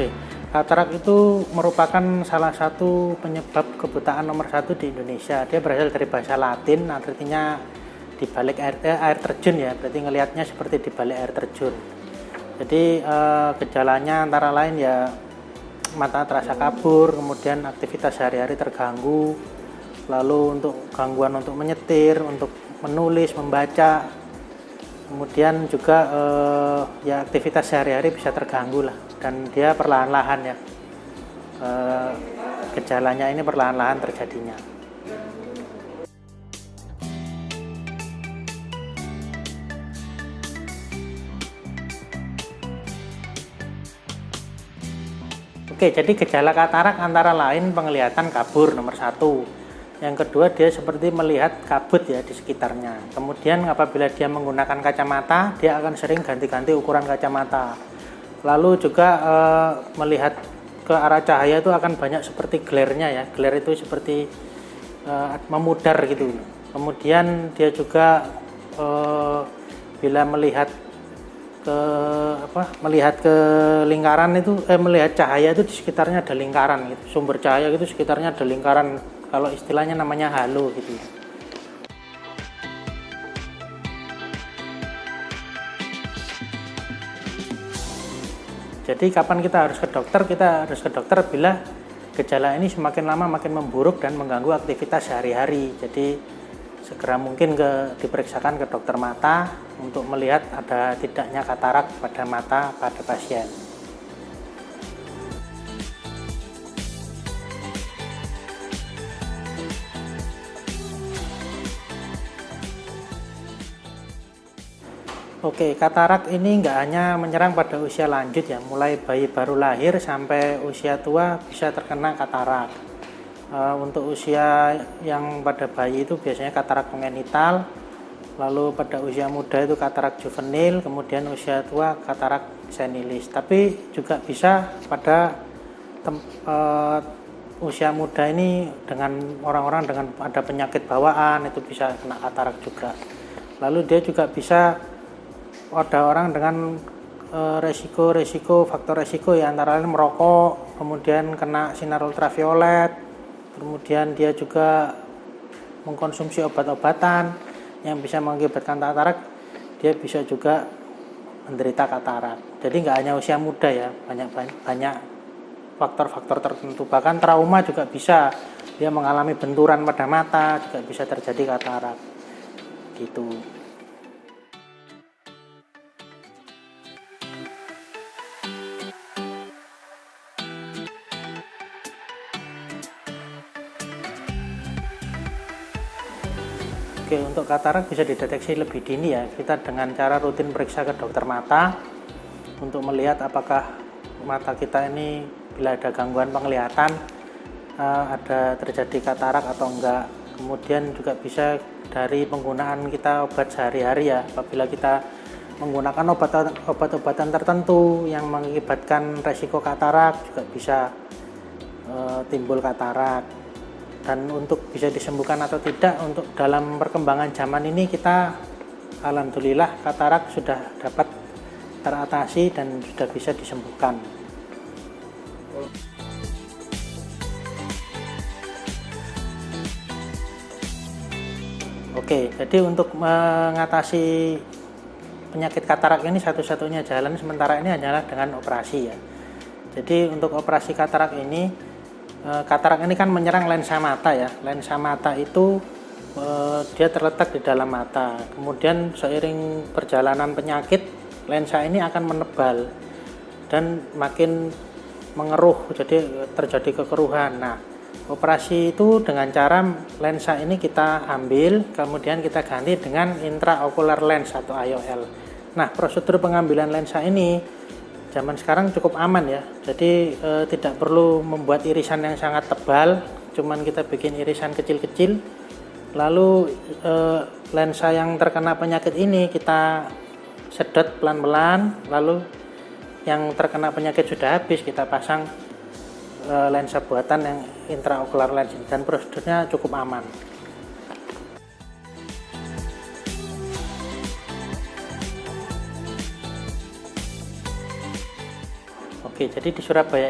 Oke, katarak itu merupakan salah satu penyebab kebutaan nomor satu di Indonesia. Dia berasal dari bahasa Latin, artinya di balik air terjun ya, berarti ngelihatnya seperti di balik air terjun. Jadi gejalanya antara lain ya mata terasa kabur, kemudian aktivitas sehari-hari terganggu, lalu untuk gangguan untuk menyetir, untuk menulis, membaca, kemudian juga ya aktivitas sehari-hari bisa terganggu lah, dan dia perlahan-lahan ya gejalanya ini perlahan-lahan terjadinya. Oke, jadi gejala katarak antara lain penglihatan kabur nomor satu. Yang kedua, dia seperti melihat kabut ya di sekitarnya. Kemudian apabila dia menggunakan kacamata, dia akan sering ganti-ganti ukuran kacamata. Lalu juga melihat ke arah cahaya itu akan banyak seperti glare-nya ya. Glare itu seperti memudar gitu. Kemudian dia juga bila melihat ke lingkaran itu melihat cahaya itu di sekitarnya ada lingkaran gitu. Sumber cahaya itu sekitarnya ada lingkaran, kalau istilahnya namanya halo gitu. Jadi kapan kita harus ke dokter? Kita harus ke dokter bila gejala ini semakin lama makin memburuk dan mengganggu aktivitas sehari-hari. Jadi segera mungkin diperiksakan ke dokter mata untuk melihat ada tidaknya katarak pada mata pada pasien. Oke, katarak ini nggak hanya menyerang pada usia lanjut ya, mulai bayi baru lahir sampai usia tua bisa terkena katarak. Untuk usia yang pada bayi itu biasanya katarak kongenital, lalu pada usia muda itu katarak juvenil, kemudian usia tua katarak senilis. Tapi juga bisa pada usia muda ini dengan orang-orang dengan ada penyakit bawaan itu bisa kena katarak juga. Lalu dia juga bisa ada orang dengan faktor resiko ya, antara lain merokok, kemudian kena sinar ultraviolet, kemudian dia juga mengkonsumsi obat-obatan yang bisa mengakibatkan katarak, dia bisa juga menderita katarak. Jadi nggak hanya usia muda ya, banyak faktor-faktor tertentu, bahkan trauma juga bisa, dia mengalami benturan pada mata juga bisa terjadi katarak gitu. Oke, untuk katarak bisa dideteksi lebih dini ya, kita dengan cara rutin periksa ke dokter mata untuk melihat apakah mata kita ini bila ada gangguan penglihatan ada terjadi katarak atau enggak. Kemudian juga bisa dari penggunaan kita obat sehari-hari ya, apabila kita menggunakan obat-obatan tertentu yang mengakibatkan resiko katarak juga bisa timbul katarak. Dan untuk bisa disembuhkan atau tidak, untuk dalam perkembangan zaman ini kita alhamdulillah katarak sudah dapat teratasi dan sudah bisa disembuhkan. Oke, jadi untuk mengatasi penyakit katarak ini satu-satunya jalan sementara ini hanyalah dengan operasi ya. Jadi untuk operasi katarak ini kan menyerang lensa mata ya. Lensa mata itu dia terletak di dalam mata. Kemudian seiring perjalanan penyakit, lensa ini akan menebal dan makin mengeruh, jadi terjadi kekeruhan. Nah, operasi itu dengan cara lensa ini kita ambil, kemudian kita ganti dengan intraocular lens atau IOL. Nah, prosedur pengambilan lensa ini zaman sekarang cukup aman ya, jadi tidak perlu membuat irisan yang sangat tebal, cuman kita bikin irisan kecil-kecil, lalu lensa yang terkena penyakit ini kita sedot pelan-pelan, lalu yang terkena penyakit sudah habis kita pasang lensa buatan yang intraocular lens, dan prosedurnya cukup aman. Oke, jadi di Surabaya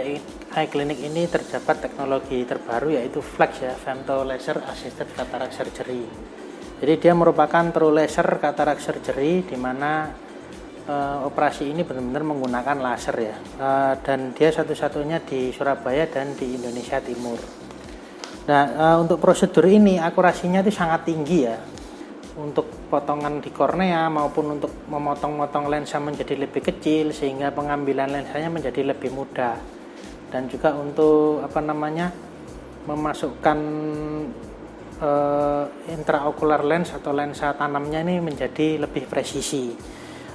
Eye Clinic ini terdapat teknologi terbaru yaitu FLACS ya, Femto Laser Assisted Cataract Surgery. Jadi dia merupakan true laser cataract surgery di mana operasi ini benar-benar menggunakan laser ya, dan dia satu-satunya di Surabaya dan di Indonesia Timur. Nah, untuk prosedur ini akurasinya itu sangat tinggi ya, untuk potongan di kornea maupun untuk memotong-motong lensa menjadi lebih kecil sehingga pengambilan lensanya menjadi lebih mudah, dan juga untuk memasukkan intraocular lens atau lensa tanamnya ini menjadi lebih presisi.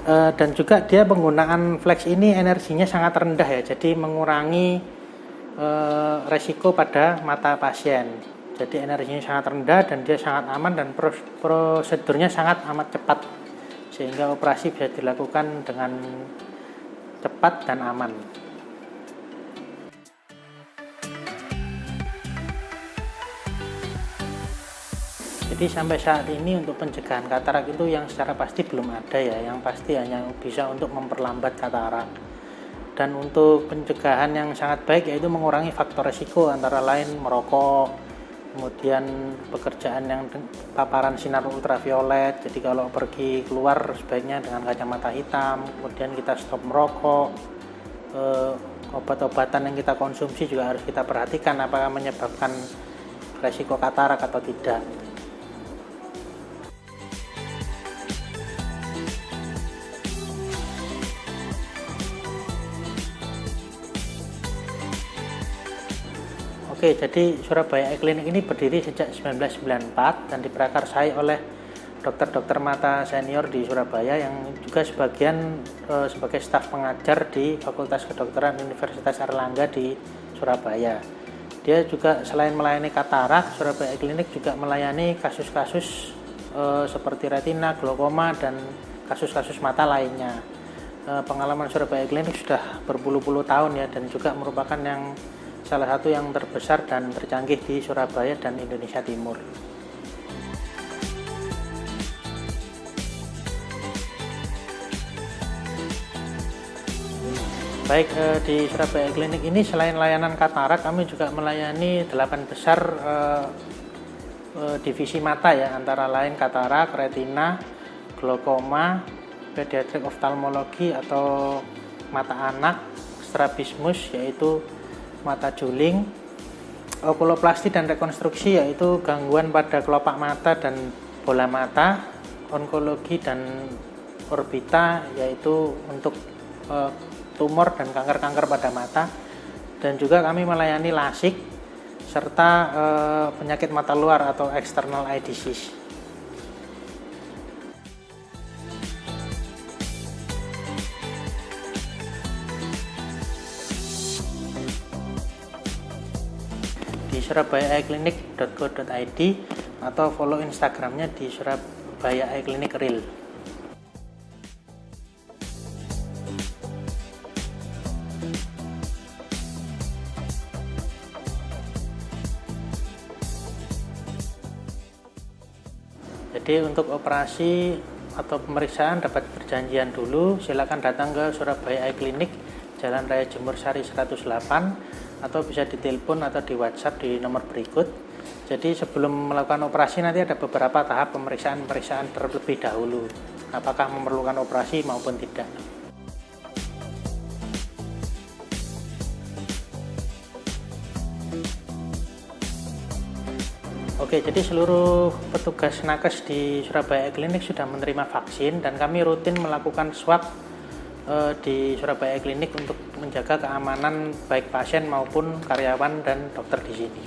Dan juga dia penggunaan FLACS ini energinya sangat rendah ya, jadi mengurangi resiko pada mata pasien. Jadi energinya sangat rendah dan dia sangat aman, dan prosedurnya sangat amat cepat sehingga operasi bisa dilakukan dengan cepat dan aman. Jadi sampai saat ini untuk pencegahan katarak itu yang secara pasti belum ada ya, yang pasti hanya bisa untuk memperlambat katarak. Dan untuk pencegahan yang sangat baik yaitu mengurangi faktor resiko, antara lain merokok, kemudian pekerjaan yang paparan sinar ultraviolet. Jadi kalau pergi keluar sebaiknya dengan kacamata hitam, kemudian kita stop merokok. Obat-obatan yang kita konsumsi juga harus kita perhatikan apakah menyebabkan resiko katarak atau tidak. Oke, jadi Surabaya Eye Clinic ini berdiri sejak 1994 dan diprakarsai oleh dokter-dokter mata senior di Surabaya yang juga sebagian sebagai staf pengajar di Fakultas Kedokteran Universitas Airlangga di Surabaya. Dia juga selain melayani katarak, Surabaya Eye Clinic juga melayani kasus-kasus seperti retina, glaukoma, dan kasus-kasus mata lainnya. Pengalaman Surabaya Eye Clinic sudah berpuluh-puluh tahun ya, dan juga merupakan salah satu yang terbesar dan tercanggih di Surabaya dan Indonesia Timur. Baik, di Surabaya Clinic ini selain layanan katarak, kami juga melayani 8 besar divisi mata ya, antara lain katarak, retina, glaukoma, pediatric oftalmologi atau mata anak, strabismus yaitu mata juling, okuloplasti dan rekonstruksi yaitu gangguan pada kelopak mata dan bola mata, onkologi dan orbita yaitu untuk tumor dan kanker-kanker pada mata, dan juga kami melayani lasik serta penyakit mata luar atau external eye disease. Di surabayaeyeclinic.co.id atau follow Instagramnya di Surabaya Eye Clinic Real. Jadi untuk operasi atau pemeriksaan dapat perjanjian dulu, silakan datang ke Surabaya Eye Clinic, Jalan Raya Jemur Sari 108, atau bisa ditelepon atau di WhatsApp di nomor berikut. Jadi sebelum melakukan operasi nanti ada beberapa tahap pemeriksaan terlebih dahulu, apakah memerlukan operasi maupun tidak. Oke, jadi seluruh petugas nakes di Surabaya Clinic sudah menerima vaksin, dan kami rutin melakukan swab di Surabaya Clinic untuk menjaga keamanan baik pasien maupun karyawan dan dokter di sini.